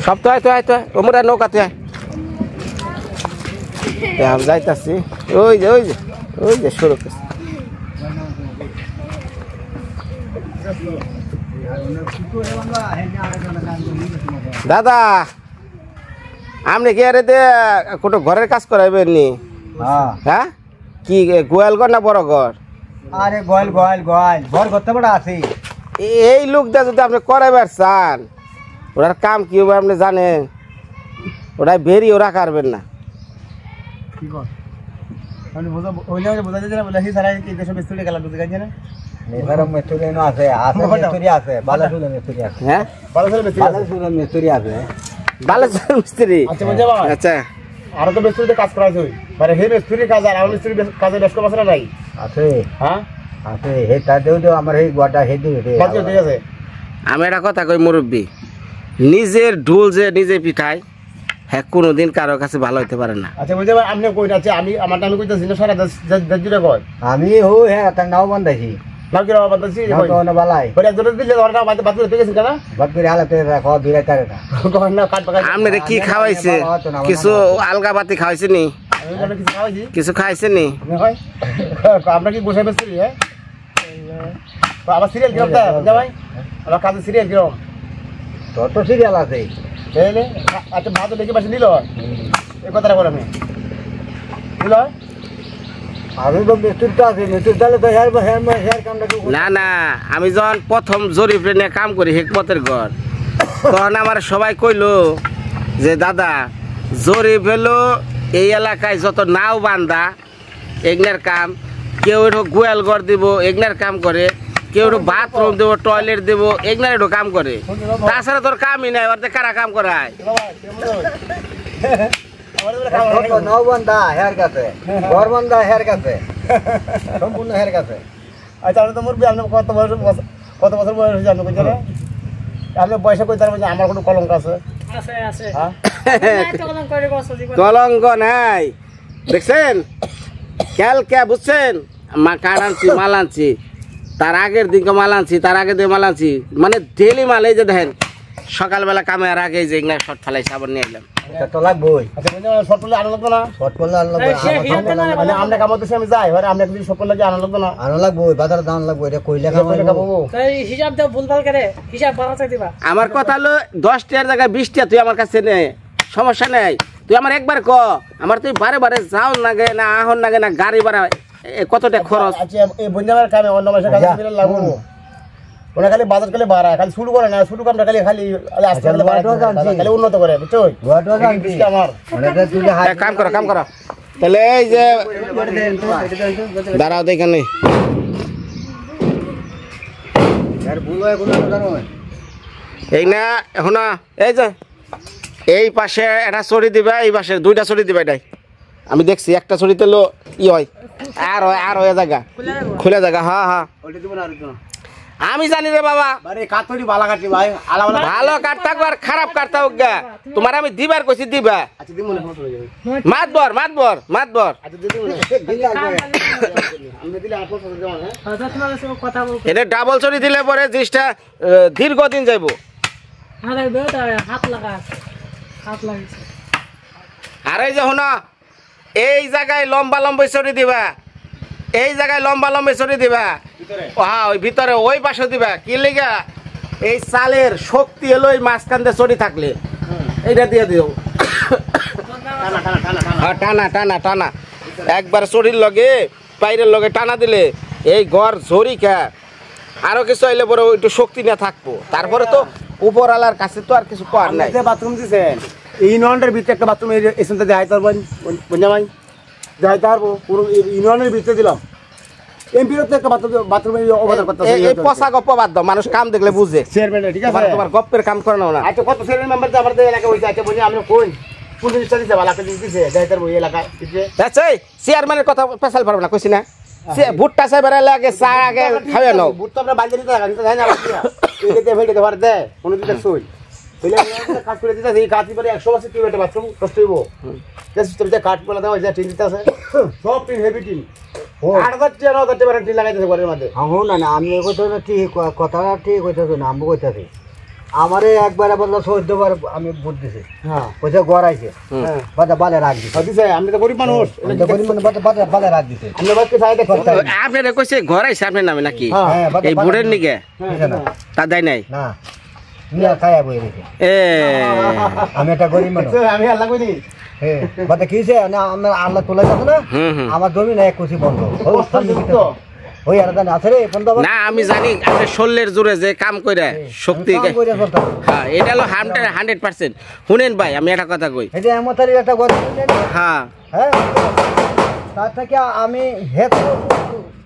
সব তো আয় তো ওমরা নৌকাতে আয় আমি যাইতাছি ওই যে শুরু করছি দাদা আপনি কি আরে কোনো ঘরের কাজ করাইবেন নি হ্যাঁ কি গোয়াল ঘর না বড় ঘর আরে গোয়াল ঘর করতে বড় আছে এই লোকটা যদি আপনি করাইবার চান ওটার কাম কি হবে আপনি জানেন ওটাই বেরিয়ে রাখা পারবেন না কি কর আমি বোঝা যাচ্ছে না বলে সারা কি দেশ মিস্ত্রি গেলাম বুঝে গেছে না নেভার মিস্ত্রি না আছে মিস্ত্রি আছে বালাসুর মিস্ত্রি আছে হ্যাঁ বালাসুর মিস্ত্রি আছে বালাসুর মিস্ত্রি আচ্ছা বুঝে বাবা আচ্ছা আর তো মিস্ত্রিতে কাজ করা আছে মানে হে মিস্ত্রি কাজ আর আমার মিস্ত্রি কাজে ব্যস্ত আছে না নাই আছে হ্যাঁ আছে হে তার দেও আমার এই গোটা হে দিও ঠিক আছে আমি একটা কথা কই মুরব্বী নিজের ঢোল যে নিজে পিঠায় হ্যাঁ কোনোদিন কারো কাছে ভালো হইতে পারে না আচ্ছা বুঝে আপনি কই আছে আমি আমার আমি কইতাছি না সারা 10 দিনে কয় আমি হো হ্যাঁ তার নাও বন্ধাইছি নাও কি নাও বন্ধাইছি কই না বালাই পরে জোরে দিলে ওরা বাদ বাদ করে গেছেন কেন বাদ করে হালাতে রাখো বিরাই তারে না কই না কাট পাকা আপনি কি খাওয়াইছে কিছু আলগা বাতি খাওয়াইছে নি আমি কিছু খাওয়াইছি কিছু খাইছে নি হয় আমরা কি গোসাই মিস্ত্রি হ্যাঁ তো আবার সিরিয়াল কিরম তা বুঝা ভাই আমার কাজে সিরিয়াল কিরম তোর তো সিরিয়াল আছে এনে আচ্ছা ভাত দেখে পাশে নিল এই কথাটা বল আমি নিল আমি তো মিস্ত্রিটা আছে মিস্ত্রি তাহলে তো হেয়ার কামটা না আমি যখন প্রথম জরিপ নিয়ে কাম করি হেকমতের ঘর তখন আমার সবাই কইলো যে দাদা জরিপ হলো এই এলাকায় যত নাও বান্ধা এগনার কাম কেউ একটু গোয়াল ঘর দিব এগনার কাম করে কেউ একটু বাথরুম দেবো টয়লেট দেবো এগনার একটু কাম করে তাছাড়া তোর কামই নাই ওর কারা কাম করায় নাও বান্ধা হেয়ার কাছে ঘর বান্ধা হেয়ার কাছে সম্পূর্ণ হেয়ার কাছে আচ্ছা আমি তো মুরবি আপনি কত বছর বয়স হয়েছে আপনি কইতে আপনি পয়সা কই তার মধ্যে আমার কোনো কলঙ্ক আছে কলঙ্ক নাই দেখছেন খেয়াল কে বুঝছেন কাঠ আনছি মাল আনছি তার আগের দিনকে মাল আনছি তার আগের দিন মাল আনছি মানে ডেলি মাল এই যে দেখেন সকালবেলা কামে আর আগে যে শর্ট ফেলাইছে আবার নিয়ে এলাম তো লাগবোই আচ্ছা শর্ট পড়লে আনা লাগবে না শর্ট পড়লে আনা লাগবে মানে আমরা কামাতেছি আমি যাই হয় আমরা যদি শর্ট পড়লে আনা লাগবে না আনা লাগবে বাজারে দাম লাগবে এটা কইলে কামাবো তাই হিসাব দাও ভুলভাল করে হিসাব বাড়াতে দিবা আমার কথা হলো 10 টাকার জায়গায় 20 টাকা তুই আমার কাছে নে সমস্যা নাই তুই আমার একবার ক আমার তুই বারে যাও লাগে না আহন লাগে না গাড়ি ভাড়া কতটা খরচ আচ্ছা এই বঞ্জামের কামে অন্য মাসে কাজে দিলে লাগবো ওনা খালি বাজার খালি বাড়া খালি শুরু করে না শুরু কামটা খালি আস্তে খালি উন্নত করে বুঝছো আমার কাম করো তাহলে এই যে দাঁড়াও দেখেন এই না এখন এই যে এই পাশে একটা চড়ি দিবা এই পাশে 2টা চড়ি দিবা এটাই আমি দেখছি একটা চড়িতে লো ই হয় আর হয় জায়গা খুলে জায়গা হ্যাঁ আমি জানি রে বাবা ভালো কাঠ থাকবো আর খারাপ কাঠ থাকুক গা তোমার আমি দিবার কইছি দিবা মাতবর এটা ডাবল চড়ি দিলে পরে জিনিসটা দীর্ঘদিন যাইব আর এই যে শোনো এই জায়গায় লম্বা চড়ি দিবা এই জায়গায় লম্বা চড়ি দিবা হ্যাঁ ওই ভিতরে ওই পাশে দিবা কি লিগা এই চালের শক্তি এলো এই মাঝখান দিয়ে চড়ি থাকলে এইটা দিয়ে দিও টানা একবার চড়ির লগে পাইরের লগে টানা দিলে এই ঘর ঝরি খা আরো কিছু আইলে পরে একটু শক্তি না থাকবো তারপরে তো উপরওয়ালার কাছে তো আর কিছু করার নাই বাথরুম দিছেন এই ইউনিয়নের ভিতরে একটা বাথরুম এসে দেখাই পারবেন বঞ্জামাই দেখাই পারবো পুরো ইউনিয়নের ভিতরে দিলাম এমপির তো একটা বাথরুমের অবদান করতেছে এই পচা গপ্প বাদ দাও মানুষ কাম দেখলে বুঝে চেয়ারম্যান ঠিক আছে তোমার গপ্পের কাম করে নাও না আচ্ছা কত চেয়ারম্যান মেম্বার যে আমাদের এলাকা হইছে আচ্ছা বলি আমরা কোন জিনিসটা দিছে ভালো একটা জিনিস দিছে দেখাই ওই এলাকা দিছে আচ্ছা চেয়ারম্যানের কথা পেছাল পারবে না কইছি না ভুট্টা সাহেবের লাগে চা আগে খাবে নাও ভুট তো আমরা বাইরে দিতে জানি না এইতে ফেলতে পারে দে কোন দিতে সই বলে কাজ করে দিতে এই কাজ করে 100 বছর কি একটা বাথরুম কষ্ট হইব জাস্ট তুমি যে কাট বলা দাও যা টিন দিতে আছে সব টিন হেভি টিন ও 8000 টাকা টিন লাগাইতেছে ঘরের মধ্যে হ্যাঁ না আমি কইতো না ঠিক কথাটা ঠিক কইতাছ না আমি কইতাছি আমারে একবার বললো 14 বার আমি ভোট দিছি হ্যাঁ পয়সা গড়াইছে হ্যাঁ বাদা বালে রাখ দিছে দিছে আপনি তো গরিব মানুষ এটা গরিব মানে বাদা বালে রাখ দিছে আপনি বাচ্চা চাই দেখছেন আপনারা কইছে ঘর আইছে আপনার নামে নাকি হ্যাঁ এই বুড়ের নিকে দিছে না তা দেয় নাই না নিয়া খায়া বই রেখে এ আমি একটা গরিব মানুষ আমি আল্লাহ কইনি হ্যাঁ বাদা কিছে না আমরা আল্লাহ তোলা যাবে না হুম হুম আমার জমি না এক কোটি বন্ধ ওই আর জানি আছে রে বন্ধ না আমি জানি আপনি শরীরের জোরে যে কাম কইরা শক্তি হ্যাঁ এটা হলো 100% শুনেন ভাই আমি একটা কথা কই এটা আমাদের একটা গরিব হ্যাঁ হ্যাঁ তার থেকে আমি হেত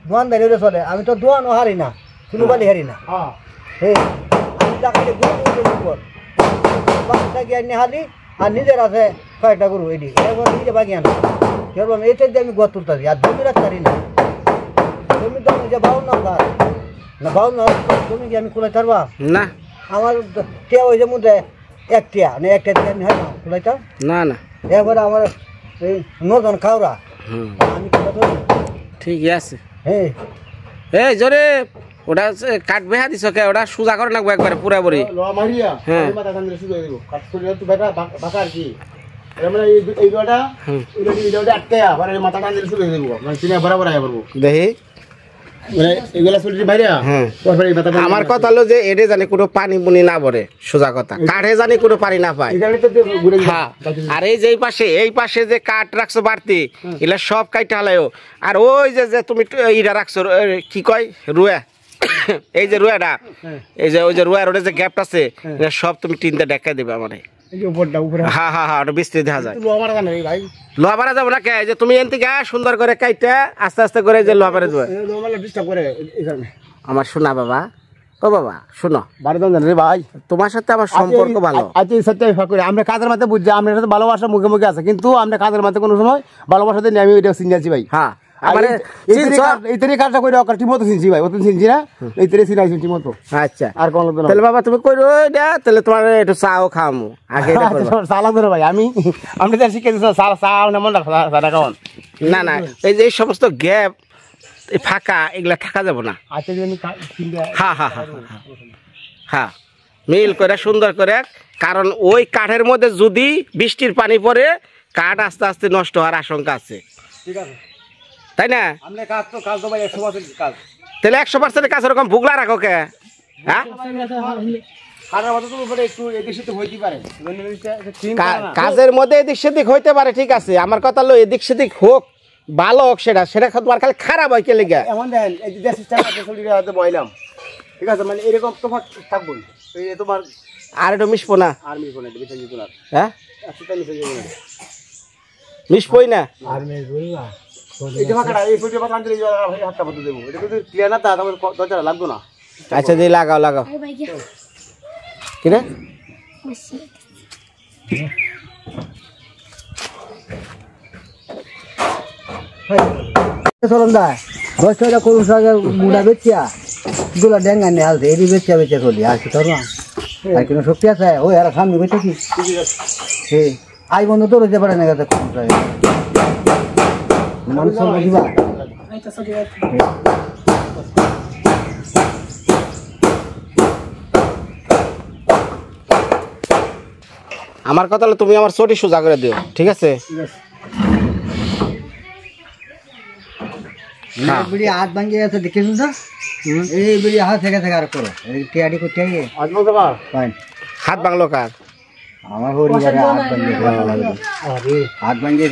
দোয়ান বেরিয়ে চলে আমি তো দোয়ান হারি না শুনু বালি হারি না হ্যাঁ হ্যাঁ আমি টাকাতে গরু বাচ্চা গিয়ে হারি আর নিজের আছে কয়েকটা গরু এটি এবার নিজে বাগিয়ে আনা কেবল এইটাই দিয়ে আমি গড় তুলতে আর জমি রাখতে পারি না জমি তো নিজে বাউল না তার না বাউল না জমি কি আমি কুলাই পারবা না আমার টিয়া ওই যে মধ্যে এক টিয়া না একটা টিয়া আমি হয় না কুলাইতাম না না এরপরে আমার এই নজন খাওয়া হুম আমি কুলা ধরি ঠিকই আছে হ্যাঁ এই জোরে ওটা কাট বেহা দিছ কে ওটা সুজা করে লাগবো একবারে পুরাপুরি লো মারিয়া হ্যাঁ। এই মাথা কান্দে শুধু দেব কাট করে তো বেটা বাঁকা আর কি এর মানে এই লোটা হুম। এই লোটা আটকায়া মানে মাথা কান্দে শুধু দেব মানে সিনা বরাবর আয়া পড়বো দেখি মানে এগুলা চুলটি মারিয়া হ্যাঁ। তারপরে এই মাথা আমার কথা হলো যে এডে জানি কোনো পানি বুনি না ভরে সোজা কথা কাঠে জানি কোনো পানি না পায় এখানে তো ঘুরে হ্যাঁ আর এই যে এই পাশে যে কাঠ রাখছো বাড়তি এগুলা সব কাইটা হালায়ও আর ওই যে যে তুমি ইটা রাখছো কি কয় রুয়া এই যে রুয়াটা এই যে ওই যে রুয়ার ওটা যে গ্যাপটা আছে এটা সব তুমি টিনতে ডেকা দিবে আমারে এই যে উপরটা উপরে হ্যাঁ হ্যাঁ হ্যাঁ ওটা বিস্তৃত দেখা যায় লো মারা জানে ভাই লোহা পারা যাবো না কে যে তুমি এন থেকে সুন্দর করে কাইটা আস্তে আস্তে করে যে লোহা পারে যাবে লো মারা ডিস্টার্ব করে এখানে আমার শোনা বাবা ও বাবা শোনো বারো জন জানে রে ভাই তোমার সাথে আমার সম্পর্ক ভালো আজকে এই সত্যি ফাঁক করে আমরা কাজের মাঝে বুঝছি আমরা এটা তো ভালোবাসা মুখে মুখে আছে কিন্তু আমরা কাজের মাঝে কোনো সময় ভালোবাসাতে নিয়ে আমি ওইটা চিনি আছি ভাই হ্যাঁ মানে আমার এইটারই কাজটা করে অকার ঠিকমতো চিনছি ভাই অত চিনছি না এইটারই চিনাইছি ঠিকমতো আচ্ছা আর কোনো তো না তাহলে বাবা তুমি কইরো এটা তাহলে তোমার একটু চাও খামু আগে এটা করবা। সালা ধরে ভাই আমি তো শিখে দিচ্ছি সাল সাল না মন রাখা সাদা খাওয়ান না না এই যে এই সমস্ত গ্যাপ ফাঁকা এগুলা থাকা যাব না আজকে যদি আমি চিনতে হ্যাঁ হ্যাঁ হ্যাঁ হ্যাঁ মিল করে সুন্দর করে কারণ ওই কাঠের মধ্যে যদি বৃষ্টির পানি পড়ে কাঠ আস্তে আস্তে নষ্ট হওয়ার আশঙ্কা আছে ঠিক আছে তাই না আমরা কাজ তো ভাই 100% কাজ তাহলে 100% কাজ এরকম ভুগলা রাখো কে হ্যাঁ কাটার মতো তো উপরে একটু এদিক সেদিক হইতে পারে কাজের মধ্যে এদিক সেদিক হইতে পারে ঠিক আছে আমার কথা হলো এদিক সেদিক হোক ভালো হোক সেটা তোমার খালি খারাপ হয় কে লেগে এমন দেন এই যে দেশের চাকা চলিটা হয়তো বইলাম ঠিক আছে মানে এরকম তো থাকবো এই তোমার আর একটু মিশবো না আর্মি কোনে বেঁচে যেত না হ্যাঁ একসাথে মিশে যাবে না মিশবই না আর্মি রইবা এই যে ফাঁকাটা এই ফুটে পাতা আনতে যাওয়া ভাই হাতটা বদলে দেবো এটা যদি ক্লিয়ার না তা তোমার দরজা লাগতো না আচ্ছা দিয়ে লাগাও লাগাও কি রে চলন দা 10 টাকা করুন সাগর মুড়া বেচিয়া দুলা ডেঙ্গা নিয়ে হালতে এরি বেচিয়া বেচিয়া চলি আর কি তোর না আর কোনো শক্তি আছে ওই আর সামনে বেচে কি হে আই বন্ধ তো রইতে পারে না কথা কোন সাগর মানুষ দিবা আইতা সরি আমার কথা হলো তুমি আমার চটি সোজা করে দিও ঠিক আছে এই বিড়ি হাত ভাঙিয়ে আছে দেখেছেন তো এই বিড়ি হাত থেকে থেকে আর করো এই টিয়াডি করতে গিয়ে আজমল তো ফাইন হাত বাংলো কার আমার পরিবারে হাত ভাঙিয়ে আরে হাত ভাঙিয়ে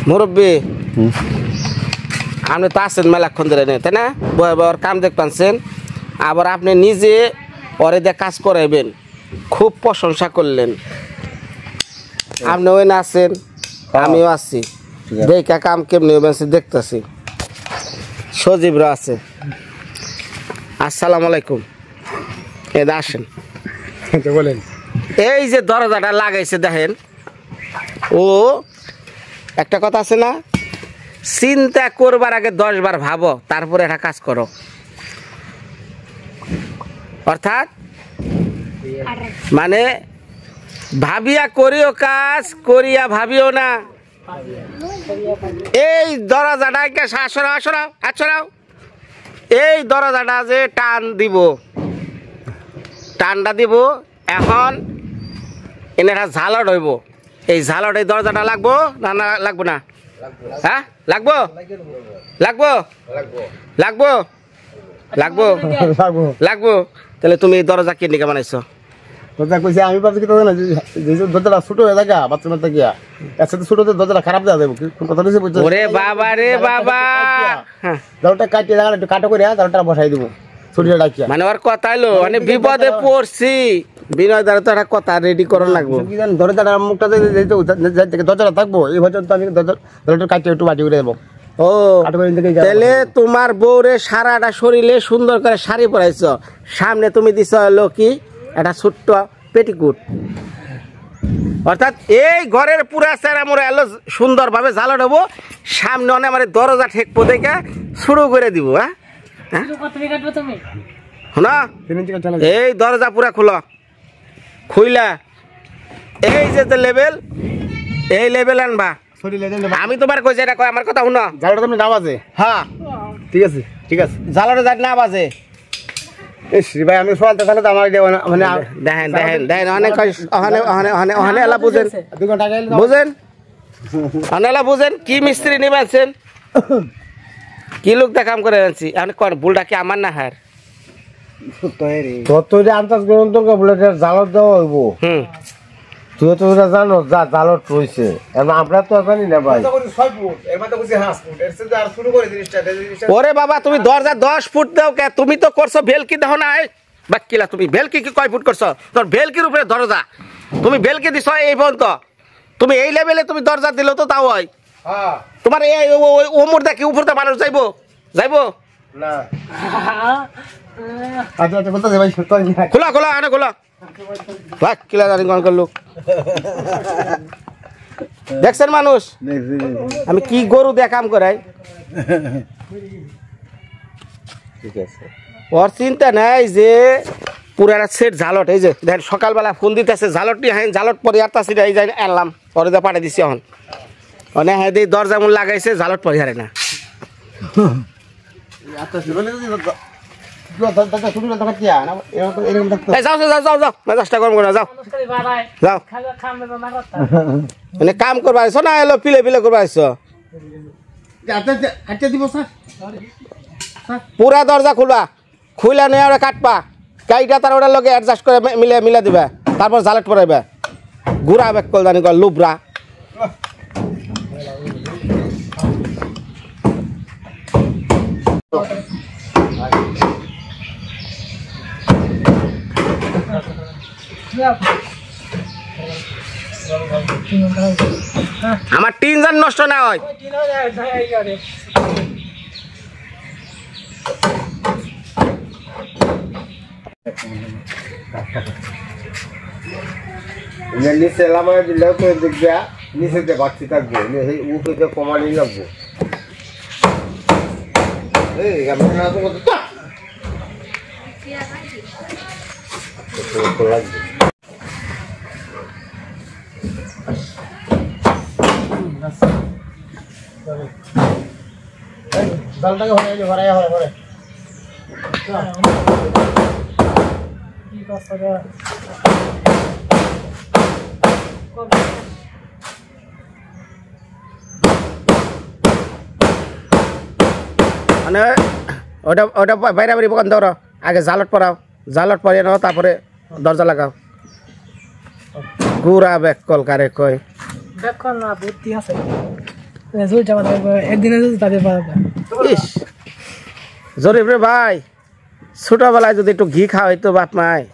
মুরব্বী আপনি তো আছেন মেলাক্ষণ ধরে তাই না বয় বয় কাম দেখ পাচ্ছেন আবার আপনি নিজে পরে দিয়ে কাজ করাইবেন খুব প্রশংসা করলেন আপনি ওই না আছেন আমিও আছি দেখা কাম কেমনি হয়েছে দেখতেছি সজীবরা আছে আসসালামু আলাইকুম এদা আসেন বলেন এই যে দরজাটা লাগাইছে দেখেন ও একটা কথা আছে না চিন্তা করবার আগে 10 বার ভাবো তারপরে একটা কাজ করো অর্থাৎ মানে ভাবিয়া করিও কাজ, করিয়া ভাবিও না। এই দরজাটা সরাও। এই দরজাটা যে টান দিব, টানটা দিব, এখন এনারা ঝালট হইব। এই ঝালট এই দরজাটা লাগবো না না লাগবো না? হ্যাঁ লাগবো লাগবো লাগবো লাগবো লাগবো। তাহলে তুমি এই দরজা কে নিকে বানাইছো? দরজা কইছে আমি ভাবছি কি না যে দরজাটা ছোট হয়ে থাকে বাথরুমের থেকে একসাথে ছোট দরজাটা খারাপ দেওয়া যাবে কোন কথা দিয়েছে বুঝছো? ওরে বাবা রে বাবা, হ্যাঁ দরজাটা কাটিয়ে জায়গাটা একটু কাটো করে দরজাটা বসাই দিব ছুটিটা ডাকিয়া। মানে ওর কথা হলো মানে বিপদে পড়ছি, বিনয় দ্বারা তো একটা কথা রেডি করার লাগবো। কি জানি দরজাটা মুখটা দরজাটা থাকবো এই পর্যন্ত আমি দরজাটা কাটিয়ে একটু বাটি করে দেবো। ও তাহলে তোমার বউরে সারাটা শরীরে সুন্দর করে শাড়ি পরাইছ, সামনে তুমি দিছ হলো কি একটা ছোট্ট পেটিকুট। অর্থাৎ এই ঘরের পুরা চেরা মোড়া এলো সুন্দর ভাবে ঝালট হবো, সামনে অনেক আমার দরজা ঠেকবো দেখে শুরু করে দিব। হ্যাঁ শোনা, এই দরজা পুরা খুইলা এই যে লেভেল, এই লেভেল আনবা। আমি তোমার কইছি এটা কয় আমার কথা শুনো, ঝালটা তুমি না বাজে। হ্যাঁ ঠিক আছে ঠিক আছে, ঝালটা যাতে না বাজে। ভাই আমি সকাল থেকে আমার মানে দেখেন দেখেন দেখেন অনেক এলা বুঝেন 2 ঘন্টা গেল বুঝেন অনেলা বুঝেন কি মিস্ত্রি নিয়ে আনছেন, কি লোক দা কাম করে আনছি। এখন কোন ভুলটা কি আমার না হার? তত যে আন্দাজ করুন তোর বলে জালত দেওয়া হইব। তুই তো জানো যা জালত রয়েছে আমরা তো জানি না ভাই। ওরে বাবা তুমি দরজা 10 ফুট দাও কে? তুমি তো করছো ভেলকি দাও না বাক্কিলা, তুমি ভেলকি কি কয় ফুট করছো? তোর ভেলকির উপরে দরজা, তুমি ভেলকি দিছ এই পর্যন্ত, তুমি এই লেভেলে তুমি দরজা দিল তো তাও হয়। তোমার এই ওমর দেখি উপরতে মানুষ যাইবো যাইবো না। আচ্ছা আচ্ছা বলতে ভাই খোলা খোলা আনে খোলা বাক্কিলা জানি কোন লোক দেখছেন মানুষ আমি কি গরু দিয়ে কাম করাই। ঠিক আছে, ওর চিন্তা নাই যে পুরা সেট ঝালট। এই যে দেখেন সকালবেলা ফোন দিতেছে ঝালট নিয়ে হ্যাঁ ঝালট পরে আসতেছি এই যাই আনলাম পরে যা পাঠিয়ে দিচ্ছি। এখন মানে হ্যাঁ দিয়ে দরজা মূল লাগাইছে ঝালট পরে হারে না। যাও যাও যাও যাও মেজাজটা গরম করে যাও যাও, মানে কাম করবা আসছো না এলো পিলে পিলে করবা আসছো? পুরা দরজা খুলবা, খুইলা নিয়ে ওরা কাটবা, কাইটা তার ওটার লগে অ্যাডজাস্ট করে মিলে দিবা, তারপর ঝালট পরাইবা। ঘুরা বেক কল জানি কল লুবরা। আমার টিন যেন নষ্ট না হয়। নিচে লামায় দিলেও তো দেখবে নিচেতে বাড়তি থাকবে, উপরে কমানি লাগবে। এই আমি না তো লাগবে ডালটাকে ভরাই ভরে মানে ওটা ওটা বাইরে বাইরে বকান দাও, আগে জালট পরাও, জালট পরিয়ে নাও তারপরে দরজা লাগাও। গুড়া ব্যাক কল কারে কয় বেকন না বুদ্ধি আছে জোর যাবা একদিনে যদি তাদের ইস জরিফ রে ভাই, ছোটবেলায় যদি একটু ঘি খাওয়াই তো বাপ মায়।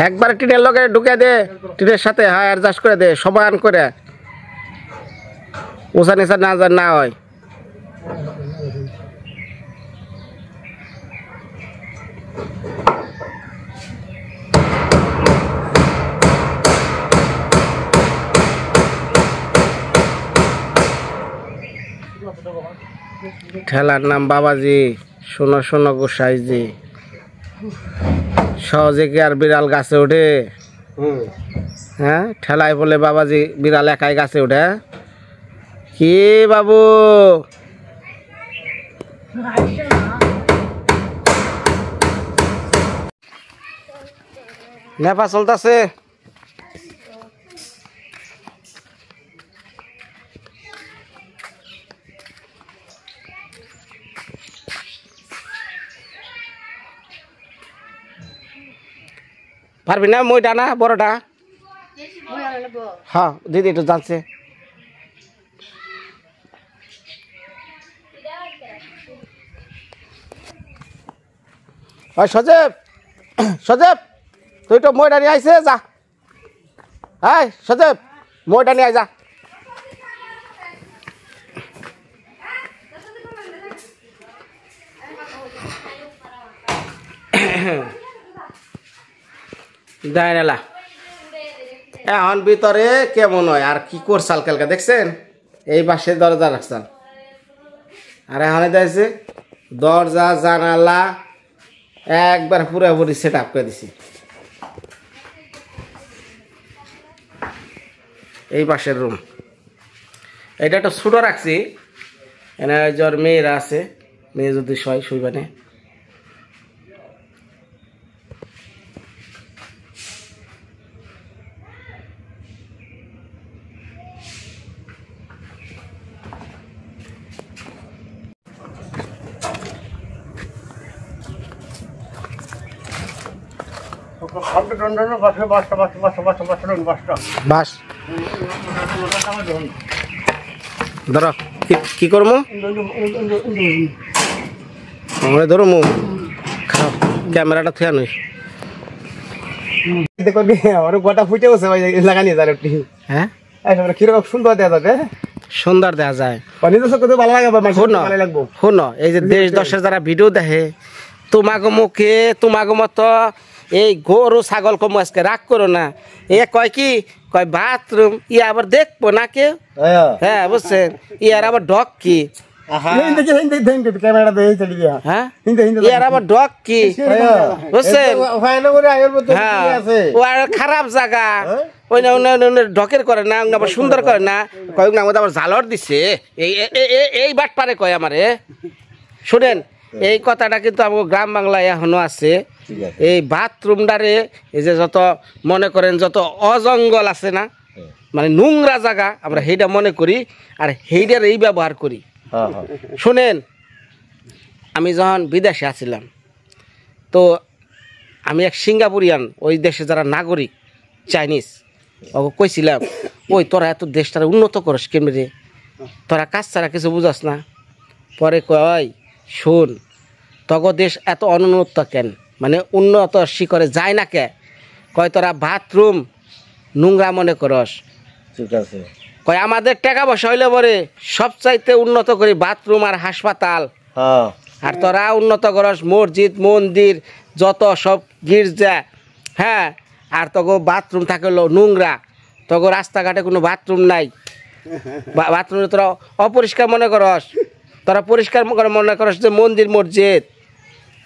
একবার টিনের লগে ঢুকে দে, টিনের সাথে হ্যাঁ অ্যাডজাস্ট করে দে সমান করে। উঁচা নিচা না হয়। ঠেলার নাম বাবাজি, শোনো শোনো গোসাইজি। সহজে কি আর বিড়াল গাছে ওঠে? হ্যাঁ, ঠেলায় বলে বাবাজি বিড়াল একাই গাছে ওঠে? কি বাবু, নেপা চলতেছে? পারবি না মইটা না বড়টা? হ্যাঁ দিদি একটু জানছে। সজেব সজেব, তুই তো মইটা নিয়ে আইসে যা। হ্যাঁ সজেব, মইটা নিয়ে আই যা। দেয় নেলা এখন ভিতরে কেমন হয় আর কি করছাল কালকে দেখছেন? এই পাশে দরজা রাখছাল, আর এখন দেখছে দরজা জানালা একবার পুরোপুরি সেট আপ করে দিছি। এই পাশের রুম এটা একটা ছোটো রাখছি, এনে জ্বর মেয়েরা আছে, মেয়ে যদি শুইবানে। বাস ধরো কি করবো ধরো খাও, ক্যামেরাটা থুয়া নই। দেখো আমার গোটা ফুটে বসে লাগানি যায় একটি। হ্যাঁ কিরকম সুন্দর দেওয়া যাবে, সুন্দর দেওয়া যায়। ভালো লাগবে। শুনো এই যে দেশ দশের যারা ভিডিও দেখে, তোমাকে মুখে তোমাকে মতো এই গরু ছাগল কম আজকে রাগ করো না। এ কয় কি কয় বাথরুম, ইয়ে আবার দেখবো না কেউ। হ্যাঁ বুঝছেন, ইয়ার আবার ডক কি, ইয়ার আবার ডক কি বুঝছেন? খারাপ জায়গা ওই ডকের করে না, আবার সুন্দর করে না, কয়েক না আবার ঝালর দিচ্ছে। এই বাট পারে কয় আমারে। শুনেন এই কথাটা কিন্তু আমার গ্রাম বাংলায় এখনো আছে। এই বাথরুমটারে এই যে যত মনে করেন যত অজঙ্গল আছে না, মানে নোংরা জায়গা, আমরা সেইটা মনে করি আর সেইটার এই ব্যবহার করি। শুনেন আমি যখন বিদেশে আছিলাম, তো আমি এক সিঙ্গাপুরিয়ান ওই দেশে যারা নাগরিক চাইনিজ ওকে কইছিলাম, ওই তোরা এত দেশটারে উন্নত করস কেমনে, তোরা কাজ ছাড়া কিছু বুঝাস না। পরে কয় শোন, তগো দেশ এত অনুন্নত কেন, মানে উন্নত শিখরে যায় না কে? কয় তোরা বাথরুম নোংরা মনে করস। ঠিক আছে, কয় আমাদের টাকা পয়সা হইলে পরে সবচাইতে উন্নত করি বাথরুম আর হাসপাতাল, আর তোরা উন্নত করস মসজিদ মন্দির যত সব গির্জা। হ্যাঁ, আর তগো বাথরুম থাকলো নোংরা, তগো রাস্তাঘাটে কোনো বাথরুম নাই, বাথরুম তোরা অপরিষ্কার মনে করস, তোরা পরিষ্কার মনে করস যে মন্দির মসজিদ,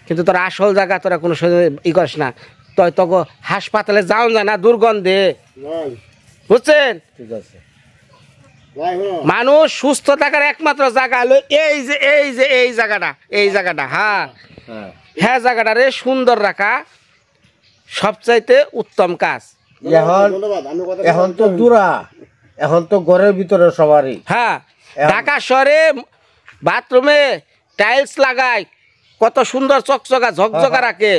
কিন্তু তোরা আসল জায়গা তোরা কোনো ই করিস না। তগো হাসপাতালে যাও যায় না দুর্গন্ধে, বুঝছেন? ঠিক আছে, মানুষ সুস্থ থাকার একমাত্র জায়গা হলো এই জায়গাটা। হ্যাঁ হ্যাঁ, জায়গাটা রে সুন্দর রাখা সবচাইতে উত্তম কাজ। এখন তো দূরা, এখন তো ঘরের ভিতরে সবারই। হ্যাঁ, ঢাকা শহরে বাথরুমে টাইলস লাগায়, কত সুন্দর চকচকা ঝকঝকা রাখে,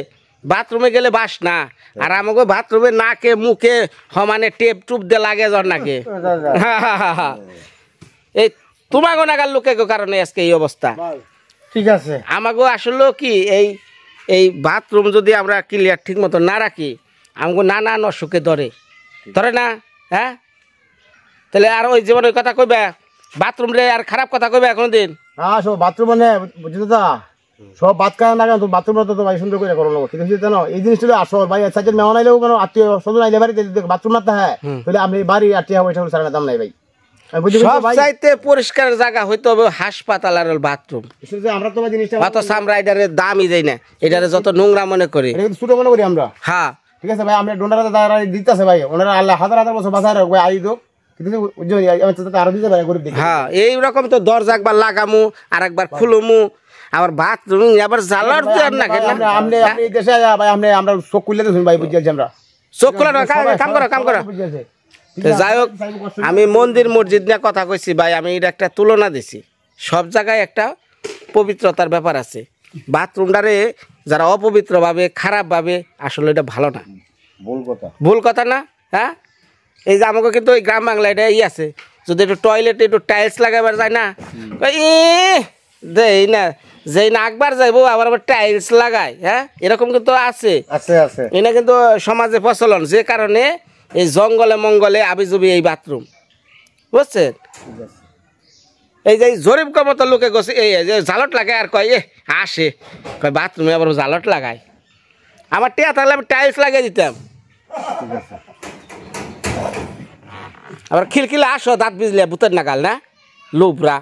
বাথরুমে গেলে বাস না। আর আমাকে বাথরুমে নাকে মুখে সমানে টেপ টুপ দিয়ে লাগে জ্বর নাকে। এই তোমাকে নাগার লোকে কারণে আজকে এই অবস্থা। ঠিক আছে, আমাকে আসলে কি এই বাথরুম যদি আমরা ক্লিয়ার ঠিক মতো না রাখি, আমাকে নানান অসুখে ধরে না। হ্যাঁ, তাহলে আর ওই জীবনের কথা কইবা, বাথরুম রে আর খারাপ কথা কইবে কোনদিন না সব বাথরুম মানে বুঝছো দাদা সব বাদ খাওয়া না কেন তো বাথরুম তো ভাই সুন্দর করে করো না ঠিক আছে জানো এই জিনিসটা আসল ভাই সাইকেল মেহমান আইলেও কোনো আত্মীয় স্বজন আইলে বাড়িতে বাথরুম না হ্যাঁ তাহলে আমি বাড়ি আত্মীয় ওইটা সারা দাম নাই ভাই সব চাইতে পরিষ্কার জায়গা হইতে হবে হাসপাতাল আর বাথরুম আমরা তো জিনিসটা অত সামরা এটারে দামই দেয় না এটারে যত নোংরা মনে করি এটা কিন্তু ছোট মনে করি আমরা হ্যাঁ ঠিক আছে ভাই আমরা ডোনারা দাঁড়া দিতেছে ভাই ওনারা আল্লাহ হাজার হাজার বছর বাঁচায় রাখবে আই দো কিন্তু আরো দিতে পারে গরিব দেখি হ্যাঁ এইরকম তো দরজা একবার লাগামু আর একবার খুলুমু আবার বাথরুম আবার জালার দেওয়ার না কেন আপনি এই দেশে ভাই আমরা চোখ খুললে দেখুন ভাই বুঝছি আমরা চোখ খোলা কাম করো যাই হোক আমি মন্দির মসজিদ নিয়ে কথা কইছি ভাই আমি এটা একটা তুলনা দিছি সব জায়গায় একটা পবিত্রতার ব্যাপার আছে বাথরুমটারে যারা অপবিত্র ভাবে খারাপ ভাবে আসলে এটা ভালো না ভুল কথা না হ্যাঁ এই যে আমাকে কিন্তু ওই গ্রাম বাংলা এটা আছে যদি একটু টয়লেটে একটু টাইলস লাগাবার যায় না দেই না যেই না একবার যাইবো আবার টাইলস লাগায় হ্যাঁ এরকম কিন্তু আছে এটা কিন্তু সমাজে প্রচলন যে কারণে এই জঙ্গলে মঙ্গলে আবিজুবি এই বাথরুম বুঝছেন এই যে জরিপ মতো লোকে গেছে এই যে জালট লাগায় আর কয় আসে কয় বাথরুমে আবার জালট লাগায় আমার টিয়া থাকলে আমি টাইলস লাগিয়ে দিতাম আবার খিলখিলে আসো দাঁত বিজলে ভূতের নাগাল না লোবরা